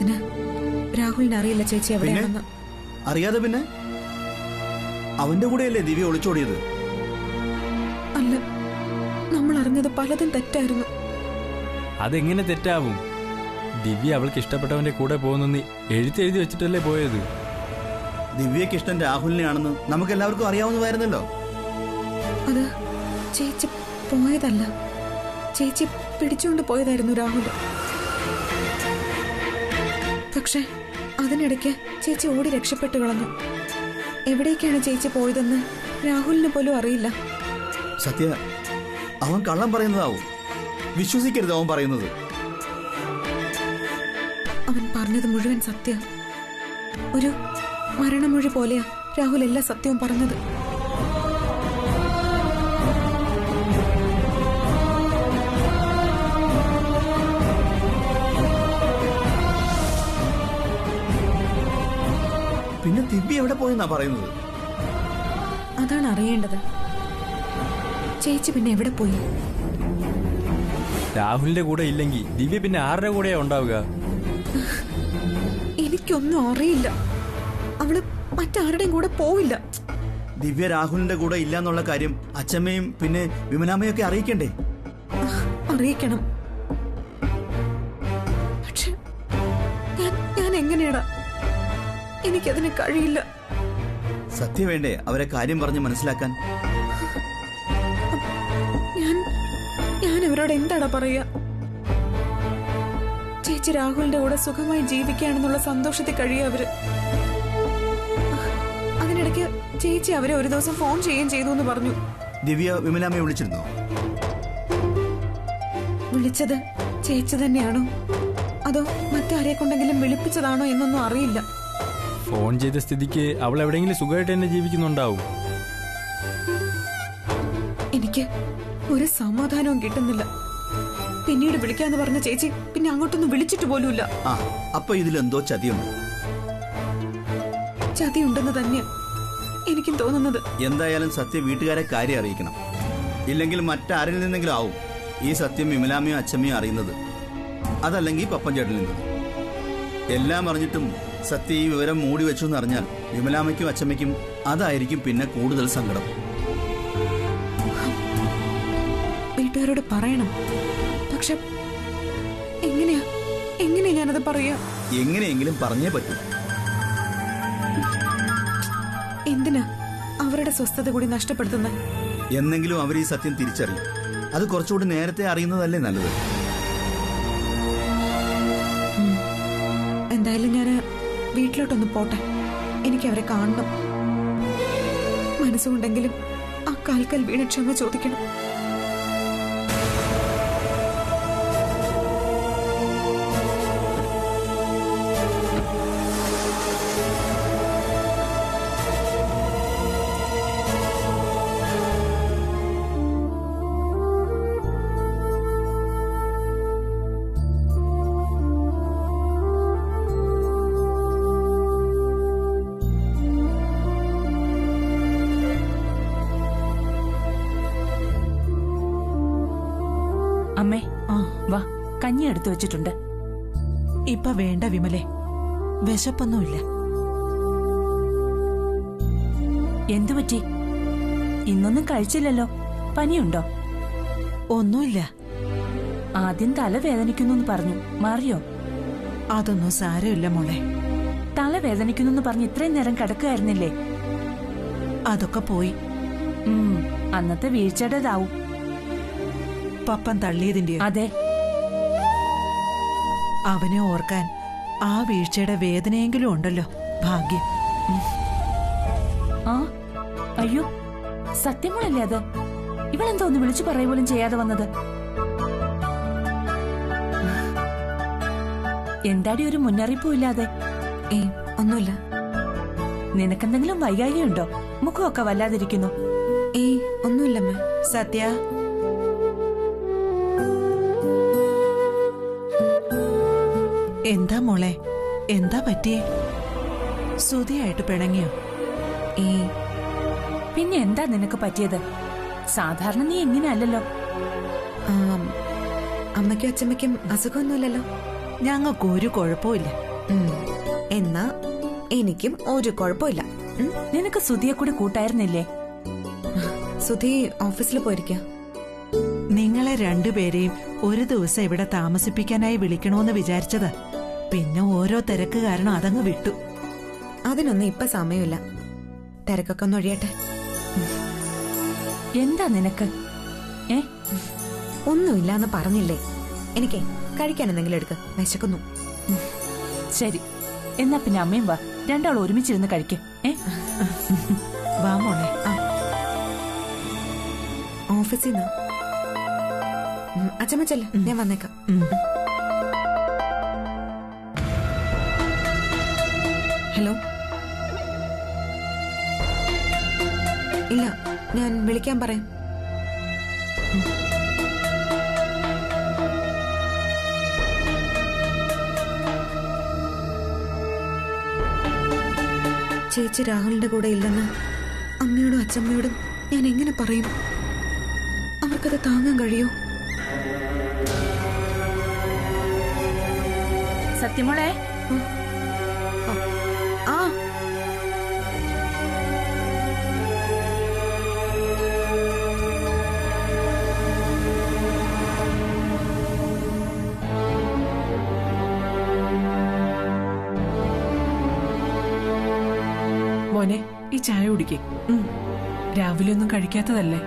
അതിന് രാഹുലിന് അറിയില്ല ചേച്ചി എവിടെയാണെന്ന്. അറിയാതെ പിന്നെ അവന്റെ കൂടെയല്ലേ ദിവ്യ ഒളിച്ചോടിയത്? അല്ല, നമ്മൾ അറിഞ്ഞത് പലതും തെറ്റായിരുന്നു. അതെങ്ങനെ തെറ്റാവും? ദിവ്യ അവൾക്ക് ഇഷ്ടപ്പെട്ടവന്റെ കൂടെ പോകുന്നെന്ന് എഴുതി വെച്ചിട്ടല്ലേ പോയത്. ദിവ്യക്ക് ഇഷ്ടം രാഹുലിനെയാണെന്ന് നമുക്ക് എല്ലാവർക്കും അറിയാവുന്നതായിരുന്നല്ലോ. അത് ചേച്ചി പോയതല്ല, ചേച്ചി പിടിച്ചുകൊണ്ട് പോയതായിരുന്നു രാഹുൽ. പക്ഷെ അതിനിടയ്ക്ക് ചേച്ചി ഓടി രക്ഷപ്പെട്ടു കളഞ്ഞു. എവിടേക്കാണ് ചേച്ചി പോയതെന്ന് രാഹുലിന് പോലും അറിയില്ല. സത്യ, അവൻ കള്ളം പറയുന്നതാവും. വിശ്വസിക്കരുത് അവൻ പറയുന്നത്. അവൻ പറഞ്ഞത് മുഴുവൻ സത്യം. ഒരു മരണമൊഴി പോലെയാ രാഹുൽ എല്ലാ സത്യവും പറഞ്ഞത്. പിന്നെ ദിവ്യ എവിടെ പോയെന്നാ പറയുന്നത്? അതാണ് അറിയേണ്ടത്. ചേച്ചി പിന്നെ എവിടെ പോയി? രാഹുലിന്റെ കൂടെ ഇല്ലെങ്കിൽ ദിവ്യ പിന്നെ ആരുടെ കൂടെയാ ഉണ്ടാവുക? എനിക്കൊന്നും അറിയില്ല. അവള് മറ്റാരുടെയും കൂടെ പോവില്ല. ദിവ്യ രാഹുലിന്റെ കൂടെ ഇല്ല എന്നുള്ള കാര്യം അച്ഛമ്മയും പിന്നെ വിമലാമ്മയൊക്കെ അറിയിക്കണ്ടേ? അറിയിക്കണം. പക്ഷെ ഞാൻ എങ്ങനെയാടാ? എനിക്കതിന് കഴിയില്ല. സത്യ വേണ്ടേ അവരെ കാര്യം പറഞ്ഞ് മനസ്സിലാക്കാൻ? ഞാൻ അവരോട് എന്താടാ പറയാ? ചേച്ചി രാഹുലിന്റെ കൂടെ സുഖമായി ജീവിക്കുകയാണെന്നുള്ള സന്തോഷത്തിൽ കഴിയുക അവര്. അതിനിടയ്ക്ക് ചേച്ചി അവരെ ഒരു ദിവസം ഫോൺ ചെയ്യുകയും ചെയ്തു എന്ന് പറഞ്ഞു. ദിവ്യ വിമലാമ്മയെ വിളിച്ചിരുന്നോ? വിളിച്ചത് ചേച്ചി തന്നെയാണോ അതോ മറ്റാരെ കൊണ്ടെങ്കിലും വിളിപ്പിച്ചതാണോ എന്നൊന്നും അറിയില്ല. ഫോൺ ചെയ്ത സ്ഥിതിക്ക് അവൾ എവിടെയെങ്കിലും സുഖമായിട്ട് തന്നെ ജീവിക്കുന്നുണ്ടാവും. എനിക്ക് ഒരു സമാധാനവും കിട്ടുന്നില്ല. പിന്നീട് വിളിക്കാന്ന് പറഞ്ഞ ചേച്ചി പിന്നെ അങ്ങോട്ടൊന്നും വിളിച്ചിട്ട് പോലുമില്ല. അപ്പൊ ഇതിലെന്തോ ചതിയുണ്ട്. ചതിയുണ്ടെന്ന് തന്നെയാ എനിക്കും തോന്നുന്നത്. എന്തായാലും സത്യ വീട്ടുകാരെ കാര്യം അറിയിക്കണം. ഇല്ലെങ്കിൽ മറ്റാരിൽ നിന്നെങ്കിലും ആവും ഈ സത്യം വിമലാമ്മയോ അച്ഛമ്മയോ അറിയുന്നത്. അതല്ലെങ്കിൽ പപ്പൻ ചേട്ടനിൽ നിന്ന്. എല്ലാം അറിഞ്ഞിട്ടും സത്യ ഈ വിവരം മൂടി വെച്ചു എന്നറിഞ്ഞാൽ വിമലാമ്മയ്ക്കും അച്ഛമ്മയ്ക്കും അതായിരിക്കും പിന്നെ കൂടുതൽ സങ്കടം. വീട്ടുകാരോട് പറയണം. പക്ഷെ എങ്ങനെയാ ഞാനത് പറയാ? എങ്ങനെയെങ്കിലും പറഞ്ഞേ പറ്റൂ. എന്തിനാ അവരുടെ സ്വസ്ഥത കൂടി നഷ്ടപ്പെടുത്തുന്നത്? എന്നെങ്കിലും അവർ ഈ സത്യം തിരിച്ചറിയും. അത് കുറച്ചുകൂടി നേരത്തെ അറിയുന്നതല്ലേ നല്ലത്. എന്തായാലും ഞാൻ വീട്ടിലോട്ടൊന്ന് പോട്ടെ. എനിക്ക് അവരെ കാണണം. മനസ്സുകൊണ്ടെങ്കിലും ആ കാൽക്കൽ വീണ് ക്ഷമ ചോദിക്കണം. അമ്മേ, വാ, കഞ്ഞി എടുത്തു വെച്ചിട്ടുണ്ട്. ഇപ്പൊ വേണ്ട വിമലേ, വിശപ്പൊന്നുമില്ല. എന്തുപറ്റി? ഇന്നൊന്നും കഴിച്ചില്ലല്ലോ. പനിയുണ്ടോ? ഒന്നുമില്ല. ആദ്യം തലവേദനിക്കുന്നു പറഞ്ഞു, മാറിയോ? അതൊന്നും സാരമില്ല മോളെ. തലവേദനിക്കുന്നു പറഞ്ഞ് ഇത്രയും നേരം കിടക്കുകയായിരുന്നില്ലേ? അതൊക്കെ പോയി. അന്നത്തെ വീഴ്ചയുടേതാവും. പപ്പൻ തള്ളിയതിന്റെ? അതെ. അവനെ ഓർക്കാൻ ആ വീഴ്ചയുടെ വേദനയെങ്കിലും ഉണ്ടല്ലോ. ഭാഗ്യം. അയ്യോ, സത്യമല്ലേ അത്? ഇവളെന്തോ ഒന്ന് വിളിച്ചു പറയ പോലും ചെയ്യാതെ വന്നത്? എന്താടി ഒരു മുന്നറിയിപ്പും ഇല്ലാതെ? ഒന്നുമില്ല. നിനക്കെന്തെങ്കിലും വൈകാരികയുണ്ടോ? മുഖമൊക്കെ വല്ലാതിരിക്കുന്നു. ഒന്നുമില്ലമ്മേ. സത്യ, എന്താ മോളെ, എന്താ പറ്റിയേ? സുധിയായിട്ട് പിണങ്ങിയോ? പിന്നെ എന്താ നിനക്ക് പറ്റിയത്? സാധാരണ നീ എങ്ങനെയല്ലോ. അമ്മയ്ക്കും അച്ഛമ്മയ്ക്കും അസുഖമൊന്നുമില്ലല്ലോ. ഞങ്ങൾക്ക് ഒരു കുഴപ്പമില്ല. എന്നാ എനിക്കും ഒരു കുഴപ്പമില്ല. നിനക്ക് സുധിയെ കൂടി കൂട്ടായിരുന്നില്ലേ? സുധി ഓഫീസിൽ പോയിരിക്ക. നിങ്ങളെ രണ്ടുപേരെയും ഒരു ദിവസം ഇവിടെ താമസിപ്പിക്കാനായി വിളിക്കണോന്ന് വിചാരിച്ചത്. പിന്നെ ഓരോ തിരക്ക് കാരണം അതങ്ങ് വിട്ടു. അതിനൊന്നും ഇപ്പൊ സമയമില്ല. തിരക്കൊക്കെ ഒന്ന് ഒഴിയട്ടെ. എന്താ നിനക്ക്? ഒന്നുമില്ലാന്ന് പറഞ്ഞില്ലേ? എനിക്കേ കഴിക്കാൻ എന്തെങ്കിലും എടുക്ക, വിശക്കുന്നു. ശരി, എന്നാ പിന്നെ അമ്മയും വാ, രണ്ടാൾ ഒരുമിച്ചിരുന്ന് കഴിക്കേ. വാ മോളെ. ഓഫീസിൽ നിന്ന് അച്ഛമ്മ ചെല്ല, ഞാൻ വന്നേക്കാം. ഹലോ. ഇല്ല, ഞാൻ വിളിക്കാൻ പറയാം. ചേച്ചി രാഹുലിന്റെ കൂടെ ഇല്ലെന്ന് അമ്മയോടും അച്ഛമ്മയോടും ഞാൻ എങ്ങനെ പറയും? അവർക്കത് താങ്ങാൻ കഴിയോ? സത്യമോളെ. ആ മോനെ, ഈ ചായ കുടിക്കേ. രാവിലെ ഒന്നും കഴിക്കാത്തതല്ലേ?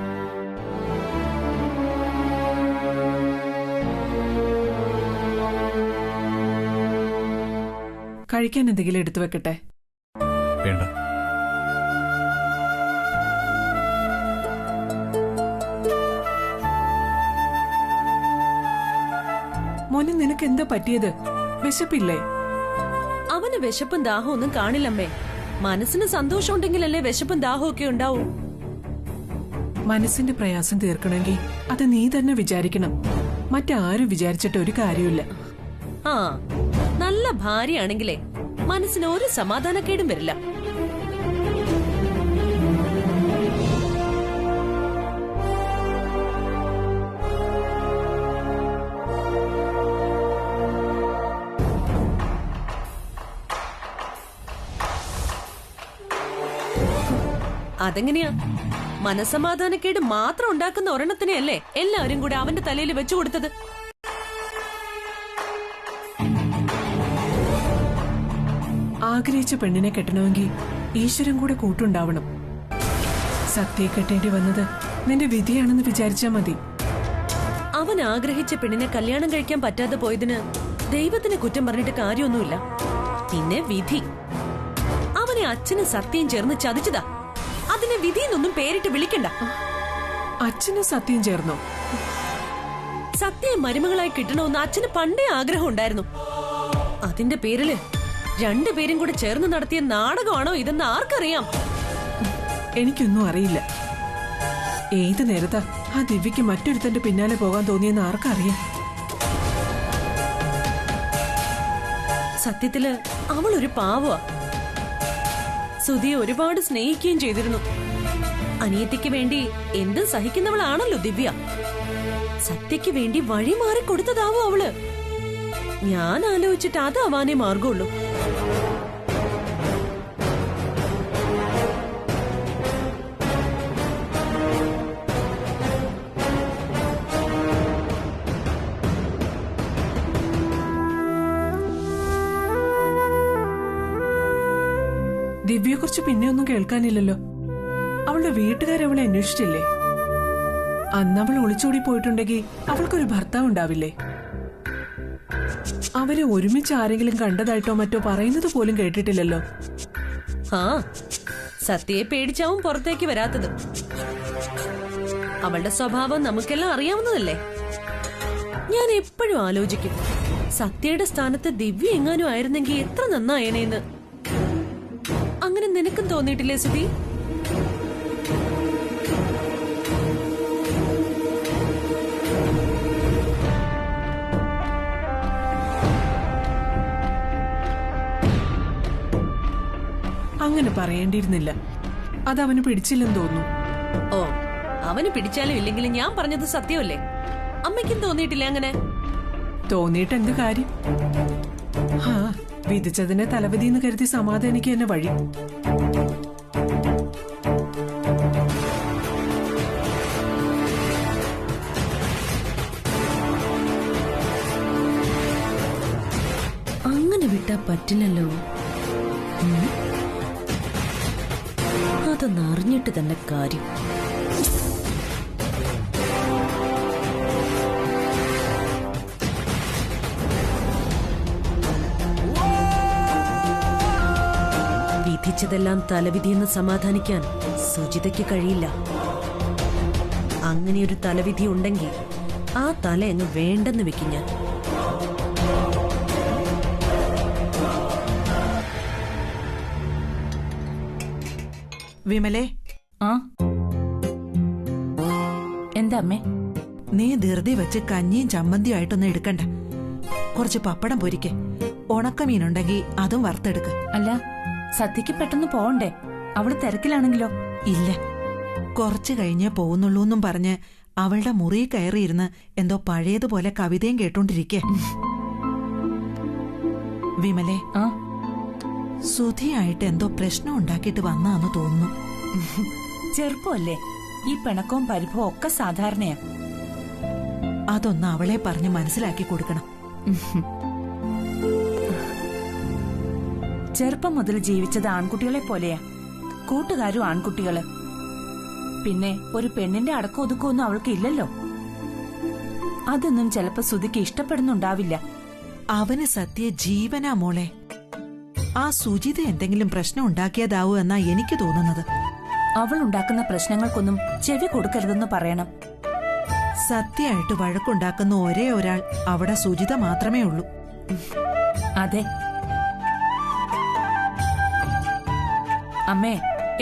കഴിക്കാൻ എന്തെങ്കിലും എടുത്തു വെക്കട്ടെ? വേണ്ട. മോനെ, നിനക്ക് എന്താ പറ്റിയത്? വിശപ്പില്ലേ? അവന് വിശപ്പും ദാഹവും ഒന്നും കാണില്ലമ്മേ. മനസ്സിന് സന്തോഷം ഉണ്ടെങ്കിലല്ലേ വിശപ്പും ദാഹവും ഒക്കെ ഉണ്ടാവും. മനസ്സിന്റെ പ്രയാസം തീർക്കണമെങ്കിൽ അത് നീ തന്നെ വിചാരിക്കണം. മറ്റാരും വിചാരിച്ചിട്ട് ഒരു കാര്യമില്ല. ആ, നല്ല ഭാര്യയാണെങ്കിലേ മനസ്സിന് ഒരു സമാധാനക്കേടും വരില്ല. അതെങ്ങനെയാ? മനസമാധാനക്കേട് മാത്രം ഉണ്ടാക്കുന്ന ഒരെണ്ണത്തിനെയല്ലേ എല്ലാവരും കൂടെ അവന്റെ തലയിൽ വെച്ചു കൊടുത്തത്? ആഗ്രഹിച്ച പെണ്ണിനെ കെട്ടണമെങ്കിൽ ഈശ്വരൻ കൂടെ കൂട്ടുണ്ടാവണം. സത്യയെ കെട്ടേണ്ടി വന്നത് നിന്റെ വിധിയാണെന്ന് വിചാരിച്ചാ മതി. അവൻ ആഗ്രഹിച്ച പെണ്ണിനെ കല്യാണം കഴിക്കാൻ പറ്റാതെ പോയതിന് ദൈവത്തിന് കുറ്റം പറഞ്ഞിട്ട് കാര്യമൊന്നുമില്ല. പിന്നെ വിധി. അവനെ അച്ഛന് സത്യം ചേർന്ന് ചതിച്ചതാ. അതിനെ വിധിയെന്നൊന്നും പേരിട്ട് വിളിക്കണ്ട. അച്ഛന് സത്യം ചേർന്നോ? സത്യം മരുമകളായി കിട്ടണമെന്ന് അച്ഛന് പണ്ടേ ആഗ്രഹം ഉണ്ടായിരുന്നു. അതിന്റെ പേരില് രണ്ടുപേരും കൂടെ ചേർന്ന് നടത്തിയ നാടകമാണോ ഇതെന്ന് ആർക്കറിയാം? എനിക്കൊന്നും അറിയില്ല. ഏത് നേരത്താ ആ ദിവ്യക്ക് മറ്റൊരുത്തന്റെ പിന്നാലെ പോകാൻ തോന്നിയെന്ന് ആർക്കറിയാം? സത്യത്തില് അവൾ ഒരു പാവ. സുധിയെ ഒരുപാട് സ്നേഹിക്കുകയും ചെയ്തിരുന്നു. അനിയത്തിക്ക് വേണ്ടി എന്തും സഹിക്കുന്നവളാണല്ലോ ദിവ്യ. സത്യക്ക് വേണ്ടി വഴി മാറി കൊടുത്തതാവോ അവള്? ഞാൻ ആലോചിച്ചിട്ട് അതാവാനേ മാർഗമുള്ളൂ. ദിവ്യയെക്കുറിച്ച് പിന്നെ ഒന്നും കേൾക്കാനില്ലല്ലോ. അവളുടെ വീട്ടുകാരവളെ അന്വേഷിച്ചില്ലേ? അന്നവൾ ഒളിച്ചോടി പോയിട്ടുണ്ടെങ്കിൽ അവൾക്കൊരു ഭർത്താവ് ഉണ്ടാവില്ലേ? അവരെ ഒരുമിച്ച് ആരെങ്കിലും കണ്ടതായിട്ടോ മറ്റോ പറയുന്നത് പോലും കേട്ടിട്ടില്ലല്ലോ. ആ, സത്യയെ പേടിച്ചാവും പുറത്തേക്ക് വരാത്തത്. അവളുടെ സ്വഭാവം നമുക്കെല്ലാം അറിയാവുന്നതല്ലേ. ഞാൻ എപ്പോഴും ആലോചിക്കും, സത്യയുടെ സ്ഥാനത്ത് ദിവ്യ എങ്ങാനും ആയിരുന്നെങ്കിൽ എത്ര നന്നായേനേന്ന്. അങ്ങനെ നിനക്കും തോന്നിയിട്ടില്ലേ സുധി? അങ്ങനെ പറയേണ്ടിയിരുന്നില്ല. അതവന് പിടിച്ചില്ലെന്ന് തോന്നുന്നു. ഓ, അവന് പിടിച്ചാലും ഇല്ലെങ്കിലും ഞാൻ പറഞ്ഞത് സത്യമല്ലേ? അമ്മയ്ക്കും തോന്നിയിട്ടില്ലേ അങ്ങനെ? തോന്നിയിട്ട് എന്ത് കാര്യം? ആ, വിധിച്ചതിനെ തലവിധിന്ന് കരുതി സമാധാനിക്കുക തന്നെ വഴി. അങ്ങനെ വിട്ടാ പറ്റില്ലല്ലോ. അതൊന്ന് അറിഞ്ഞിട്ട് തന്നെ കാര്യം. വിധിച്ചതെല്ലാം തലവിധിയെന്ന് സമാധാനിക്കാൻ സുജിതയ്ക്ക് കഴിയില്ല. അങ്ങനെയൊരു തലവിധി ഉണ്ടെങ്കിൽ ആ തല അങ്ങ് വേണ്ടെന്ന് വെക്കും ഞാൻ. വിമലേ, ആ എന്താ അമ്മേ? നീ ധൃതി വെച്ച് കഞ്ഞിയും ചമ്മന്തിയും ആയിട്ടൊന്നും എടുക്കണ്ട. കുറച്ച് പപ്പടം പൊരിക്കെ. ഉണക്കമീനുണ്ടെങ്കിൽ അതും വറുത്തെടുക്ക. അല്ല, സത്യക്ക് പെട്ടെന്ന് പോവണ്ടേ? അവള് തിരക്കിലാണെങ്കിലോ? ഇല്ല, കുറച്ചു കഴിഞ്ഞേ പോകുന്നുള്ളൂ എന്നും പറഞ്ഞ് അവളുടെ മുറി കയറിയിരുന്ന് എന്തോ പഴയതുപോലെ കവിതയും കേട്ടോണ്ടിരിക്കെ. വിമലേ, ആ സുധിയായിട്ട് എന്തോ പ്രശ്നം ഉണ്ടാക്കിയിട്ട് വന്നാന്ന് തോന്നുന്നു. ചെറുപ്പമല്ലേ, ഈ പിണക്കവും പരിഭവവും ഒക്കെ സാധാരണയാ. അതൊന്ന് അവളെ പറഞ്ഞ് മനസ്സിലാക്കി കൊടുക്കണം. ചെറുപ്പം മുതൽ ജീവിച്ചത് ആൺകുട്ടികളെ പോലെയാ. കൂട്ടുകാരും ആൺകുട്ടികള്. പിന്നെ ഒരു പെണ്ണിന്റെ അടക്കം ഒതുക്കമൊന്നും അവൾക്ക് ഇല്ലല്ലോ. അതൊന്നും ചിലപ്പോ സുധിക്ക് ഇഷ്ടപ്പെടുന്നുണ്ടാവില്ല. അവന് സത്യ ജീവനാ മോളെ. ആ സുജിത എന്തെങ്കിലും പ്രശ്നം ഉണ്ടാക്കിയതാവൂ എന്നാ എനിക്ക് തോന്നുന്നത്. അവൾ ഉണ്ടാക്കുന്ന പ്രശ്നങ്ങൾക്കൊന്നും ചെവി കൊടുക്കരുതെന്ന് പറയണം. സത്യമായിട്ട് വഴക്കുണ്ടാക്കുന്ന ഒരേ ഒരാൾ അവിടെ സുജിത മാത്രമേ ഉള്ളൂ. അതെ അമ്മേ,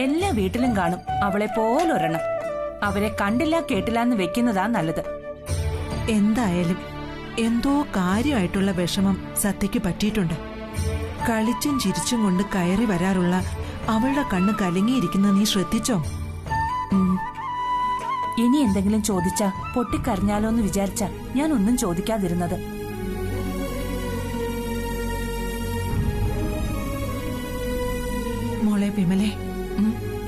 എല്ലാ വീട്ടിലും കാണും അവളെ പോലൊരെണ്ണം. അവരെ കണ്ടില്ല കേട്ടില്ല എന്ന് വെക്കുന്നതാ നല്ലത്. എന്തായാലും എന്തോ കാര്യമായിട്ടുള്ള വിഷമം സത്യക്ക് പറ്റിയിട്ടുണ്ട്. കളിച്ചും ചിരിച്ചും കൊണ്ട് കയറി വരാറുള്ള അവളുടെ കണ്ണ് കലങ്ങിയിരിക്കുന്ന നീ ശ്രദ്ധിച്ചോ? ഇനി എന്തെങ്കിലും ചോദിച്ചാ പൊട്ടിക്കരഞ്ഞാലോ എന്ന് വിചാരിച്ചാ ഞാൻ ഒന്നും ചോദിക്കാതിരുന്നത്. മോളെ വിമലേ,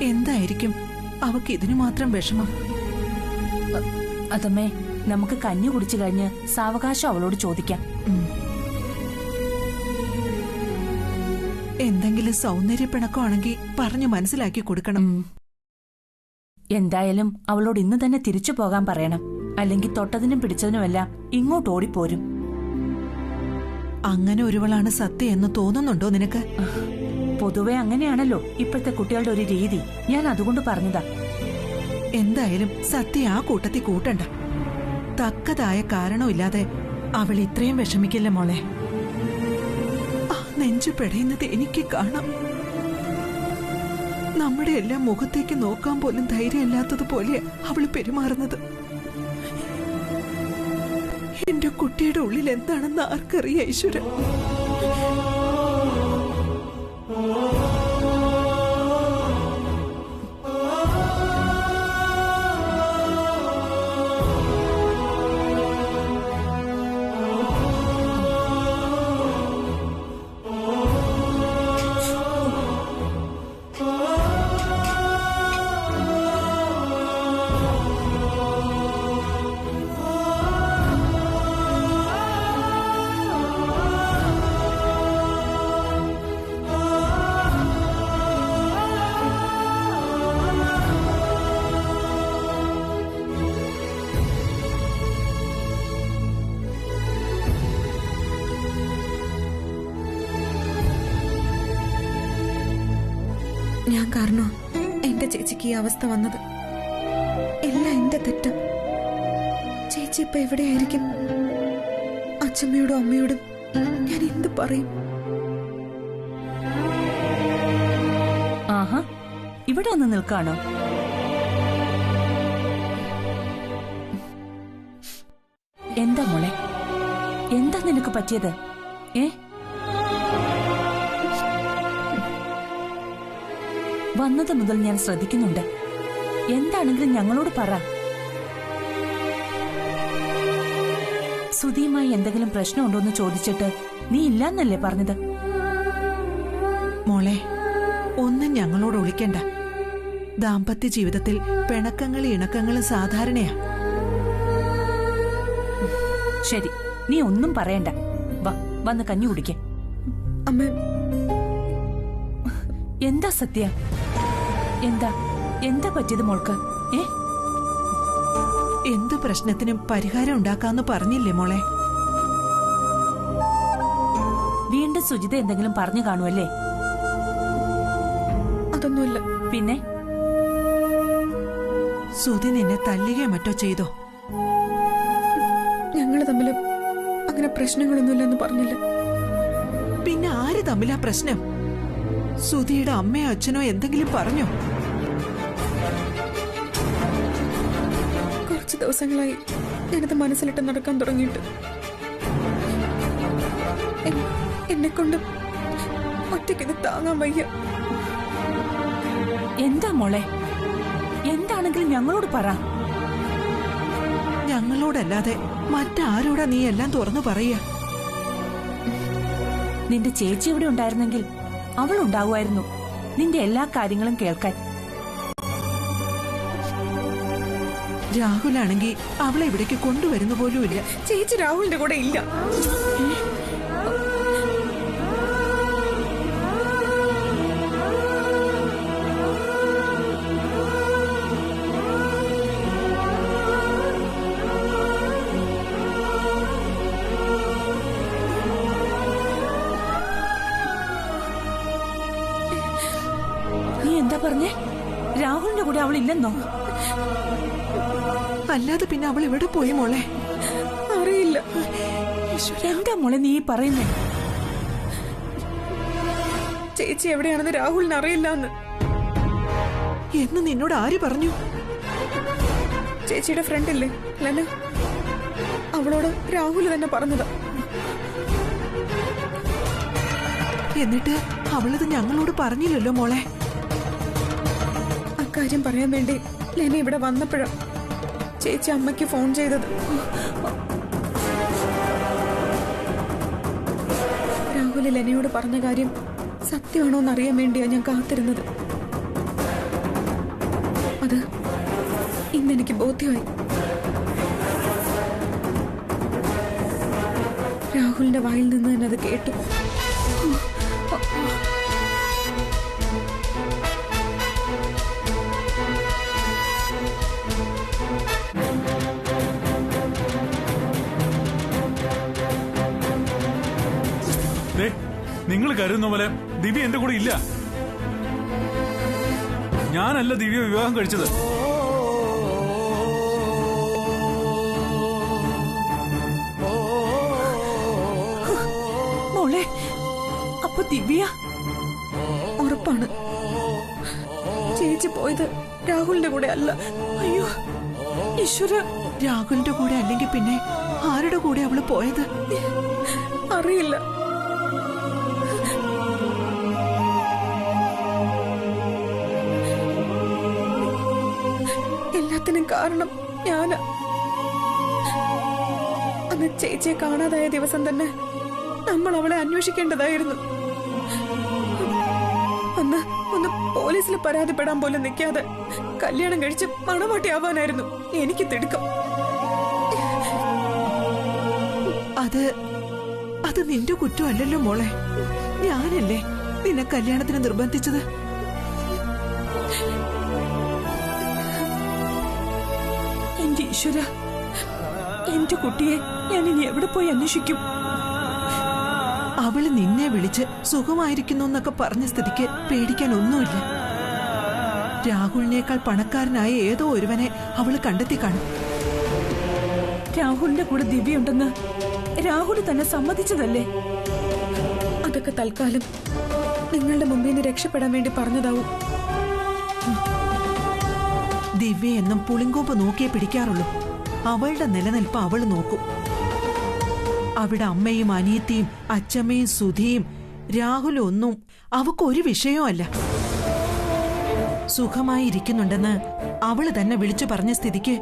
എന്തായിരിക്കും അവക്ക് ഇതിനു മാത്രം വിഷമം? അതമ്മേ, നമുക്ക് കഞ്ഞി കുടിച്ചു കഴിഞ്ഞ് സാവകാശം അവളോട് ചോദിക്കാം. എന്തെങ്കിലും സൗന്ദര്യപ്പിണക്കമാണെങ്കിൽ പറഞ്ഞു മനസ്സിലാക്കി കൊടുക്കണം. എന്തായാലും അവളോട് ഇന്ന് തന്നെ തിരിച്ചു പോകാൻ പറയണം. അല്ലെങ്കിൽ തൊട്ടതിനും പിടിച്ചതിനുമെല്ലാം ഇങ്ങോട്ട് ഓടിപ്പോരും. അങ്ങനെ ഒരുവളാണ് സത്യ എന്ന് തോന്നുന്നുണ്ടോ നിനക്ക്? പൊതുവെ അങ്ങനെയാണല്ലോ ഇപ്പോഴത്തെ കുട്ടികളുടെ ഒരു രീതി. ഞാൻ അതുകൊണ്ട് പറഞ്ഞതാ. എന്തായാലും സത്യ ആ കൂട്ടത്തിൽ കൂട്ടണ്ട. തക്കതായ കാരണമില്ലാതെ അവൾ ഇത്രയും വിഷമിക്കില്ല മോളെ. ആ നെഞ്ചു പെടയുന്നത് എനിക്ക് കാണാം. നമ്മുടെ എല്ലാം മുഖത്തേക്ക് നോക്കാൻ പോലും ധൈര്യമില്ലാത്തതുപോലെ അവള് പെരുമാറുന്നത്. എന്റെ കുട്ടിയുടെ ഉള്ളിൽ എന്താണെന്ന് ആർക്കറിയാം ഈശ്വരൻ. ഞാൻ കാരണോ എന്റെ ചേച്ചിക്ക് ഈ അവസ്ഥ വന്നത്. എല്ലാം എന്റെ തെറ്റ്. ചേച്ചി ഇപ്പൊ എവിടെയായിരിക്കും? അച്ഛമ്മയോടും അമ്മയോടും ഞാൻ എന്ത് പറയും? ആഹാ, ഇവിടെ ഒന്ന് നിൽക്കാണോ? എന്താ മോളെ, എന്താ നിനക്ക് പറ്റിയത്? വന്നത് മുതൽ ഞാൻ ശ്രദ്ധിക്കുന്നുണ്ട്. എന്താണെങ്കിലും ഞങ്ങളോട് പറ. സുധിയുമായി എന്തെങ്കിലും പ്രശ്നമുണ്ടോന്ന് ചോദിച്ചിട്ട് നീ ഇല്ലാന്നല്ലേ പറഞ്ഞത്? മോളെ, ഒന്നും ഞങ്ങളോട് ഒളിക്കണ്ട. ദാമ്പത്യ ജീവിതത്തിൽ പിണക്കങ്ങളും ഇണക്കങ്ങളും സാധാരണയാ. ശരി, നീ ഒന്നും പറയണ്ട. വാ, വന്ന് കഞ്ഞി കുടിക്ക. അമ്മ, എന്താ സത്യ? എന്താ എന്താ പറ്റിയത് മോൾക്ക്? എന്തു പ്രശ്നത്തിനും പരിഹാരം ഉണ്ടാക്കാന്ന് പറഞ്ഞില്ലേ മോളെ? വീണ്ടും സുജിത എന്തെങ്കിലും പറഞ്ഞു കാണുമല്ലേ? അതൊന്നുമില്ല. പിന്നെ സുധി നിന്നെ തല്ലുകയോ മറ്റോ ചെയ്തോ? ഞങ്ങള് തമ്മില് അങ്ങനെ പ്രശ്നങ്ങളൊന്നുമില്ലെന്ന് പറഞ്ഞില്ല. പിന്നെ ആര് തമ്മിലാ പ്രശ്നം? സുധിയുടെ അമ്മയോ അച്ഛനോ എന്തെങ്കിലും പറഞ്ഞോ? കുറച്ച് ദിവസങ്ങളായി ഞാനത് മനസ്സിലിട്ട് നടക്കാൻ തുടങ്ങിയിട്ട്. എന്നെക്കൊണ്ട് ഒറ്റയ്ക്കിത് താങ്ങാൻ വയ്യ. എന്താ മോളെ? എന്താണെങ്കിലും ഞങ്ങളോട് പറ. ഞങ്ങളോടല്ലാതെ മറ്റാരോടാ നീ എല്ലാം തുറന്നു പറയുക? നിന്റെ ചേച്ചി ഇവിടെ ഉണ്ടായിരുന്നെങ്കിൽ അവൾ ഉണ്ടാവുമായിരുന്നു നിന്റെ എല്ലാ കാര്യങ്ങളും കേൾക്കാൻ. രാഹുലാണെങ്കിൽ അവളെ ഇവിടേക്ക് കൊണ്ടുവരുന്ന പോലുമില്ല. ചേച്ചി രാഹുലിന്റെ കൂടെ ഇല്ല. നീ എന്താ പറഞ്ഞേ? രാഹുലിന്റെ കൂടെ അവൾ ഇല്ലെന്നോ? അല്ലാതെ പിന്നെ അവൾ എവിടെ പോയി മോളെ? അറിയില്ല. എന്താ മോളെ നീ പറയുന്നേ? ചേച്ചി എവിടെയാണെന്ന് രാഹുലിന് അറിയില്ല എന്ന് നിന്നോട് ആര് പറഞ്ഞു? ചേച്ചിയുടെ ഫ്രണ്ടില്ലേ ലെന, അവളോട് രാഹുൽ തന്നെ പറഞ്ഞതാ. എന്നിട്ട് അവളത് ഞങ്ങളോട് പറഞ്ഞില്ലല്ലോ മോളെ. അക്കാര്യം പറയാൻ വേണ്ടി ലെന ഇവിടെ വന്നപ്പോഴാ ചേച്ചി അമ്മയ്ക്ക് ഫോൺ ചെയ്തത്. രാഹുൽ ലെനയോട് പറഞ്ഞ കാര്യം സത്യമാണോ എന്നറിയാൻ വേണ്ടിയാ ഞാൻ കാത്തിരുന്നത്. അത് ഇന്നെനിക്ക് ബോധ്യമായി. രാഹുലിന്റെ വായിൽ നിന്ന് തന്നെ അത് കേട്ടു. നിങ്ങൾ കരുതുന്ന പോലെ ദിവ്യ എന്റെ കൂടെ ഇല്ല. ഞാനല്ല ദിവ്യ വിവാഹം കഴിച്ചത്. മോളെ, അപ്പൊ ദിവ്യ? ഉറപ്പാണ് ചേച്ചി പോയത് രാഹുലിന്റെ കൂടെ അല്ല. അയ്യോ ഈശ്വര! രാഹുലിന്റെ കൂടെ അല്ലെങ്കിൽ പിന്നെ ആരുടെ കൂടെ അവള് പോയത്? അറിയില്ല. എല്ലാത്തിനും കാരണം ഞാനാ. അന്ന് ചേച്ചിയെ കാണാതായ ദിവസം തന്നെ നമ്മൾ അവളെ അന്വേഷിക്കേണ്ടതായിരുന്നു. അന്ന് ഒന്ന് പോലീസിൽ പരാതിപ്പെടാൻ പോലും നിൽക്കാതെ കല്യാണം കഴിച്ച് മണവാട്ടിയാവാനായിരുന്നു എനിക്ക് തിടുക്കം. അത് നിന്റെ കുറ്റമല്ലല്ലോ മോളെ. ഞാനല്ലേ നിന്നെ കല്യാണത്തിന് നിർബന്ധിച്ചത്. എന്റെ ഈശ്വര, എന്റെ കുട്ടിയെ ഞാൻ ഇനി എവിടെ പോയി അന്വേഷിക്കും? അവള് നിന്നെ വിളിച്ച് സുഖമായിരിക്കുന്നു എന്നൊക്കെ പറഞ്ഞ സ്ഥിതിക്ക് പേടിക്കാൻ ഒന്നുമില്ല. രാഹുലിനേക്കാൾ പണക്കാരനായ ഏതോ ഒരുവനെ അവള് കണ്ടെത്തി കാണും. രാഹുലിന്റെ കൂടെ ദിവ്യുണ്ടെന്ന് രാഹുൽ തന്നെ സമ്മതിച്ചതല്ലേ? അതൊക്കെ തൽക്കാലം നിങ്ങളുടെ മുമ്പിൽ നിന്ന് രക്ഷപ്പെടാൻ വേണ്ടി പറഞ്ഞതാവും. ദിവ്യ എന്നും പുളിങ്കൂമ്പ് നോക്കിയേ പിടിക്കാറുള്ളൂ. അവളുടെ നിലനിൽപ്പ് അവള് നോക്കും. അവിടെ അമ്മയും അനിയത്തിയും അച്ഛമ്മയും സുധിയും രാഹുലും ഒന്നും അവക്കൊരു വിഷയവുമല്ല. സുഖമായി ഇരിക്കുന്നുണ്ടെന്ന് അവള് തന്നെ വിളിച്ചു പറഞ്ഞ സ്ഥിതിക്ക്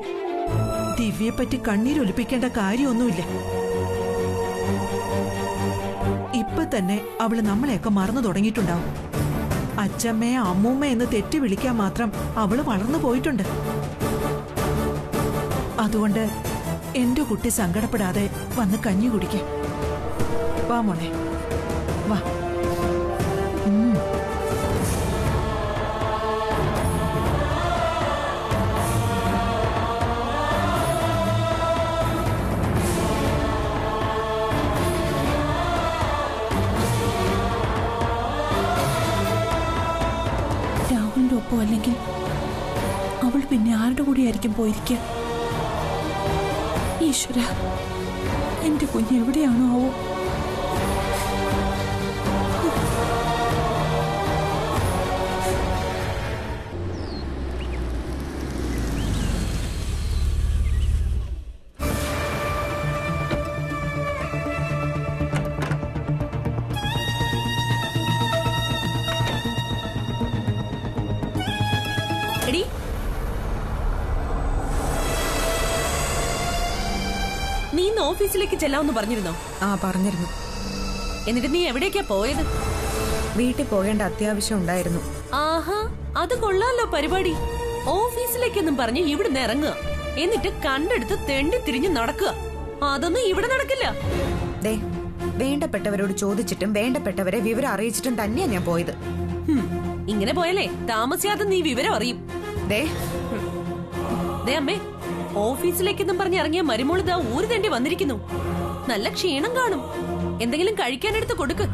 ദിവ്യയെപ്പറ്റി കണ്ണീരൊലിപ്പിക്കേണ്ട കാര്യമൊന്നുമില്ല. ഇപ്പൊ തന്നെ അവള് നമ്മളെയൊക്കെ മറന്നു തുടങ്ങിയിട്ടുണ്ടാവും. അച്ഛമ്മയെ അമ്മൂമ്മ എന്ന് തെറ്റി വിളിക്കാൻ മാത്രം അവള് വളർന്നു പോയിട്ടുണ്ട്. അതുകൊണ്ട് എന്റെ കുട്ടി സങ്കടപ്പെടാതെ വന്ന് കഞ്ഞി കുടിക്ക. വാ മോളെ, വാ. രാഹുലിന്റെ ഒപ്പം അല്ലെങ്കിൽ അവൾ പിന്നെ ആരുടെ കൂടെയായിരിക്കും പോയിരിക്കുക? ഈശ്വര, എന്റെ കുഞ്ഞ് എവിടെയാണോ ആവോ? എടി, നീ ഇന്ന് ഓഫീസിലേക്ക് ചെല്ലാമെന്ന് പറഞ്ഞിരുന്നോ? ആ പറഞ്ഞിരുന്നു. എന്നിട്ട് നീ എവിടേക്കാ പോയത്? വീട്ടിൽ പോകേണ്ട അത്യാവശ്യം ഉണ്ടായിരുന്നു. ആഹാ, അത് കൊള്ളാലോ പരിപാടി. ഓഫീസിലേക്കെന്നും പറഞ്ഞ് ഇവിടുന്ന് ഇറങ്ങുക, എന്നിട്ട് കണ്ടെടുത്ത് തെണ്ടി തിരിഞ്ഞ് നടക്കുക. അതൊന്നും ഇവിടെ നടക്കില്ല. ദേ, വേണ്ടപ്പെട്ടവരോട് ചോദിച്ചിട്ടും വേണ്ടപ്പെട്ടവരെ വിവരം അറിയിച്ചിട്ടും തന്നെയാ ഞാൻ പോയത്. ഇങ്ങനെ പോയല്ലേ താമസിയാതെ നീ വിവരം അറിയും. ദേ അമ്മേ, ഓഫീസിലേക്കെന്നും പറഞ്ഞ് ഇറങ്ങിയ മരുമോളിതാ ഊര് തേണ്ടി വന്നിരിക്കുന്നു. നല്ല ക്ഷീണം കാണും. എന്തെങ്കിലും കഴിക്കാനെടുത്ത് കൊടുക്ക്.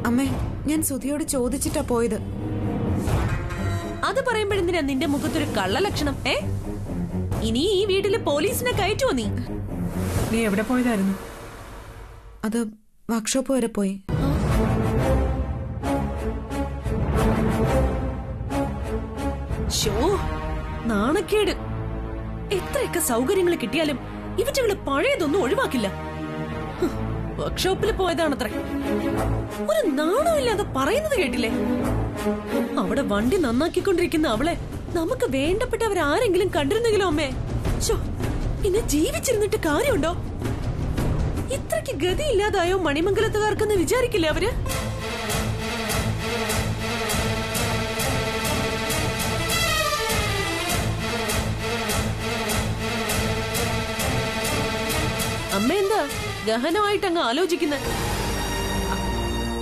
അമ്മേ, ഞാൻ സുധിയോട് ചോദിച്ചിട്ടാ പോയത്. അത് പറയുമ്പോഴെന്തിനാ നിന്റെ മുഖത്തൊരു കള്ള ലക്ഷണം? ഇനി ഈ വീട്ടില് പോലീസിനെ കയറ്റുമോ നീ? നീ എവിടെ പോയതായിരുന്നു? അത് വർക്ക്ഷോപ്പ് വരെ പോയി. ഷോ, നാണക്കേട്. എത്രയൊക്കെ സൗകര്യങ്ങൾ കിട്ടിയാലും ഇവറ്റകള് പഴയതൊന്നും ഒഴിവാക്കില്ല. വർക്ക്ഷോപ്പിൽ പോയതാണത്രേ. ഒരു നാണമില്ലാതെ പറയുന്നത് കേട്ടില്ലേ? അവിടെ വണ്ടി നന്നാക്കിക്കൊണ്ടിരിക്കുന്ന അവളെ നമുക്ക് വേണ്ടപ്പെട്ടവരാരെങ്കിലും കണ്ടിരുന്നെങ്കിലോ അമ്മേ? ഷോ, പിന്നെ ജീവിച്ചിരുന്നിട്ട് കാര്യമുണ്ടോ? ഇത്രയ്ക്ക് ഗതിയില്ലാതായോ മണിമംഗലത്തുകാർക്കെന്ന് വിചാരിക്കില്ല അവര്? അമ്മ എന്താ ഗഹനമായിട്ട് അങ്ങ് ആലോചിക്കുന്നത്?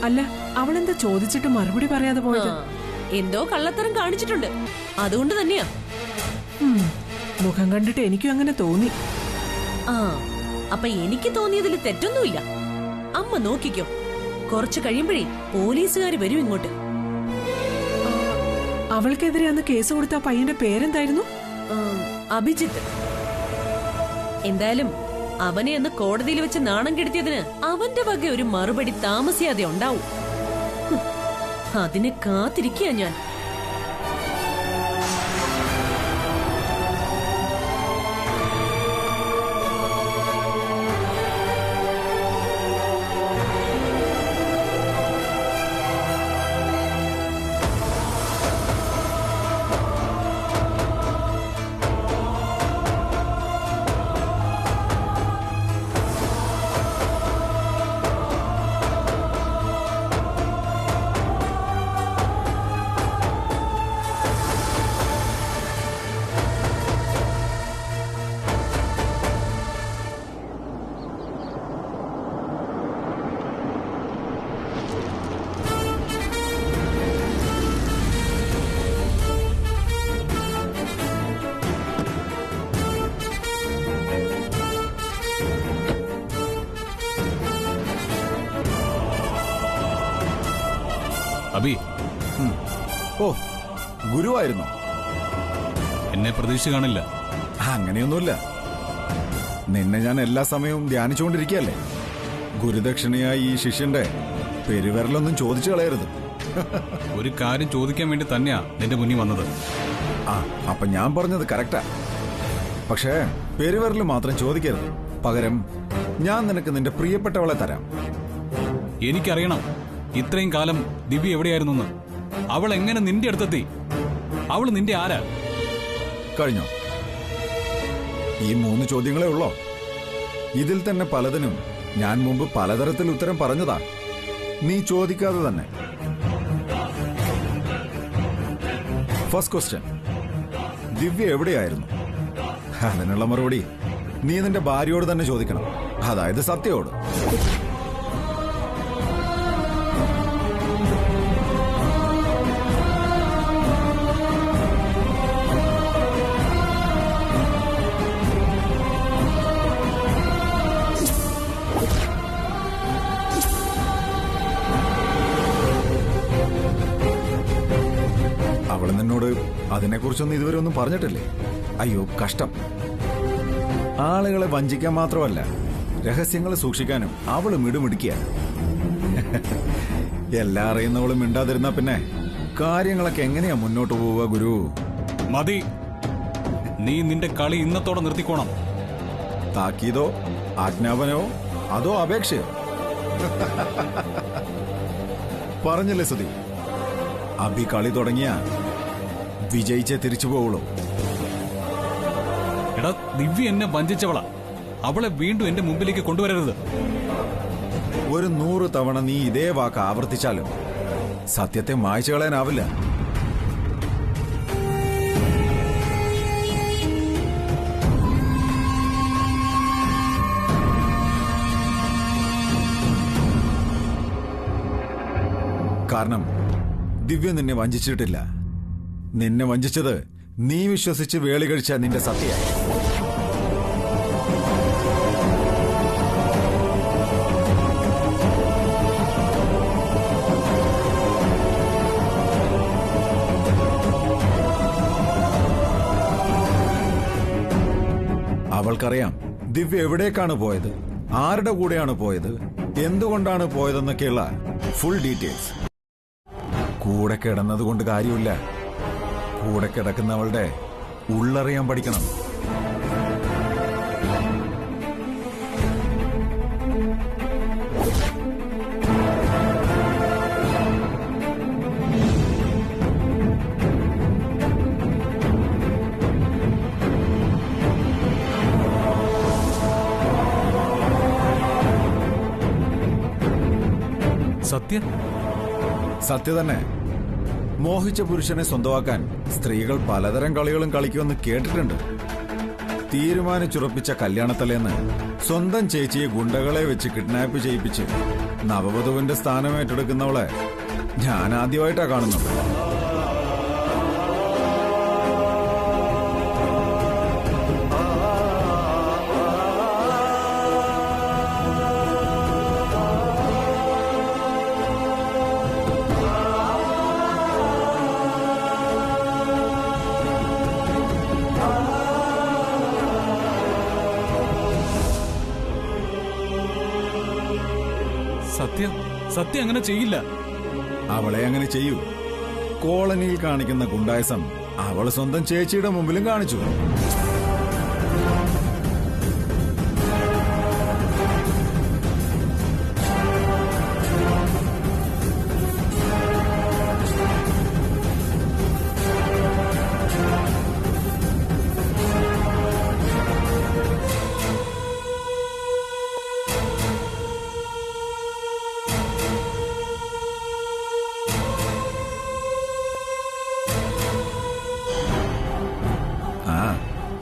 അല്ല, അവളെന്താ ചോദിച്ചിട്ട് മറുപടി പറയാതെ പോയത്? എന്തോ കള്ളത്തരം കാണിച്ചിട്ടുണ്ട്, അതുകൊണ്ട് തന്നെയാ. മുഖം കണ്ടിട്ട് എനിക്കും അങ്ങനെ തോന്നി. അപ്പൊ എനിക്ക് തോന്നിയതിൽ തെറ്റൊന്നുമില്ല. അമ്മ നോക്കിക്കോ, കുറച്ചു കഴിയുമ്പോഴേ പോലീസുകാര് വരും ഇങ്ങോട്ട്. അവൾക്കെതിരെ അന്ന് കേസ് കൊടുത്ത പയ്യന്റെ പേരെന്തായിരുന്നു? അഭിജിത്ത്. എന്തായാലും അവനെ അന്ന് കോടതിയിൽ വെച്ച് നാണം കെടുത്തിയതിന് അവന്റെ വക ഒരു മറുപടി താമസിയാതെ ഉണ്ടാവും. അതിന് കാത്തിരിക്കുക ഞാൻ. അബി, ഓ ഗുരുവായിരുന്നു. എന്നെ പ്രതീക്ഷ കാണില്ല. അങ്ങനെയൊന്നുമില്ല. നിന്നെ ഞാൻ എല്ലാ സമയവും ധ്യാനിച്ചുകൊണ്ടിരിക്കുകയല്ലേ. ഗുരുദക്ഷിണയായി ഈ ശിഷ്യന്റെ പെരുവിരലൊന്നും ചോദിച്ചു കളയരുത്. ഒരു കാര്യം ചോദിക്കാൻ വേണ്ടി തന്നെയാ നിന്റെ മുന്നിൽ വന്നത്. അപ്പൊ ഞാൻ പറഞ്ഞത് കറക്റ്റാ. പക്ഷേ പെരുവിരൽ മാത്രം ചോദിക്കരുത്. പകരം ഞാൻ നിനക്ക് നിന്റെ പ്രിയപ്പെട്ടവളെ തരാം. എനിക്കറിയണം ഇത്രയും കാലം ദിവ്യ എവിടെയായിരുന്നു. അവൾ എങ്ങനെ നിന്റെ അടുത്തെത്തി? അവൾ നിന്റെ ആരാ? കഴിഞ്ഞോ? ഈ 3 ചോദ്യങ്ങളേ ഉള്ളോ? ഇതിൽ തന്നെ പലതിനും ഞാൻ മുമ്പ് പലതരത്തിൽ ഉത്തരം പറഞ്ഞതാ, നീ ചോദിക്കാതെ തന്നെ. ഫസ്റ്റ് ക്വസ്റ്റ്യൻ, ദിവ്യ എവിടെയായിരുന്നു? അതിനുള്ള മറുപടി നീ നിന്റെ ഭാര്യയോട് തന്നെ ചോദിക്കണം, അതായത് സത്യയോട്. അവൾ നിന്നോട് അതിനെക്കുറിച്ചൊന്നും ഇതുവരെ ഒന്നും പറഞ്ഞിട്ടില്ലേ? അയ്യോ കഷ്ടം. ആളുകളെ വഞ്ചിക്കാൻ മാത്രമല്ല, രഹസ്യങ്ങൾ സൂക്ഷിക്കാനും അവള് മിടുമിടിക്കുക. എല്ലാം അറിയുന്നവളും മിണ്ടാതിരുന്ന പിന്നെ കാര്യങ്ങളൊക്കെ എങ്ങനെയാ മുന്നോട്ട് പോവുക ഗുരു? മതി, നീ നിന്റെ കളി ഇന്നത്തോടെ നിർത്തിക്കോണം. താക്കീതോ, ആജ്ഞാപനോ, അതോ അപേക്ഷയോ? പറഞ്ഞില്ലേ സുധി, അഭി കളി തുടങ്ങിയ വിജയിച്ചേ തിരിച്ചു പോവുള്ളൂ. എടാ, ദിവ്യ എന്നെ വഞ്ചിച്ചവളാ, അവളെ വീണ്ടും എന്റെ മുമ്പിലേക്ക് കൊണ്ടുവരരുത്. ഒരു 100 തവണ നീ ഇതേ വാക്ക് ആവർത്തിച്ചാലും സത്യത്തെ മായ്ച്ചു കളയാനാവില്ല. കാരണം ദിവ്യ നിന്നെ വഞ്ചിച്ചിട്ടില്ല. നിന്നെ വഞ്ചിച്ചത് നീ വിശ്വസിച്ച് വേളി കഴിച്ച നിന്റെ സത്യയായി. അവൾക്കറിയാം ദിവ്യ എവിടേക്കാണ് പോയത്, ആരുടെ കൂടെയാണ് പോയത്, എന്തുകൊണ്ടാണ് പോയതെന്നൊക്കെയുള്ള ഫുൾ ഡീറ്റെയിൽസ്. കൂടെ കിടന്നതുകൊണ്ട് കാര്യമില്ല, കൂടെ കിടക്കുന്നവളുടെ ഉള്ളറിയാൻ പഠിക്കണം. സത്യ തന്നെ. മോഹിച്ച പുരുഷനെ സ്വന്തമാക്കാൻ സ്ത്രീകൾ പലതരം കളികളും കളിക്കുമെന്ന് കേട്ടിട്ടുണ്ട്. തീരുമാനിച്ചുറപ്പിച്ച കല്യാണത്തലേന്ന് സ്വന്തം ചേച്ചിയെ ഗുണ്ടകളെ വെച്ച് കിഡ്നാപ്പ് ചെയ്യിപ്പിച്ച് നവവധുവിന്റെ സ്ഥാനം ഏറ്റെടുക്കുന്നവളെ ഞാൻ ആദ്യമായിട്ടാ കാണുന്നത്. സത്യം അങ്ങനെ ചെയ്യില്ല. അവളെ അങ്ങനെ ചെയ്യൂ. കോളനിയിൽ കാണിക്കുന്ന ഗുണ്ടായസം അവൾ സ്വന്തം ചേച്ചിയുടെ മുമ്പിലും കാണിച്ചു.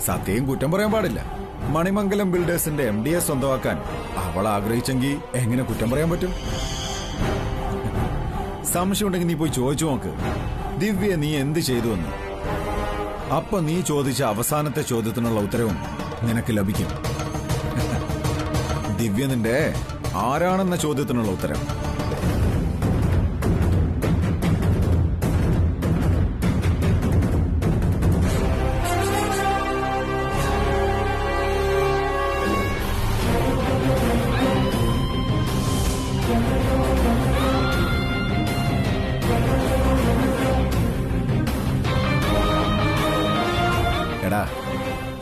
സത്യയും കുറ്റം പറയാൻ പാടില്ല. മണിമംഗലം ബിൽഡേഴ്സിന്റെ MD സ്വന്തമാക്കാൻ അവൾ ആഗ്രഹിച്ചെങ്കിൽ എങ്ങനെ കുറ്റം പറയാൻ പറ്റും? സംശയമുണ്ടെങ്കിൽ നീ പോയി ചോദിച്ചു നോക്ക്, ദിവ്യ നീ എന്ത് ചെയ്തു എന്ന്. അപ്പൊ നീ ചോദിച്ച അവസാനത്തെ ചോദ്യത്തിനുള്ള ഉത്തരവും നിനക്ക് ലഭിക്കും. ദിവ്യ നിന്റെ ആരാണെന്ന ചോദ്യത്തിനുള്ള ഉത്തരം.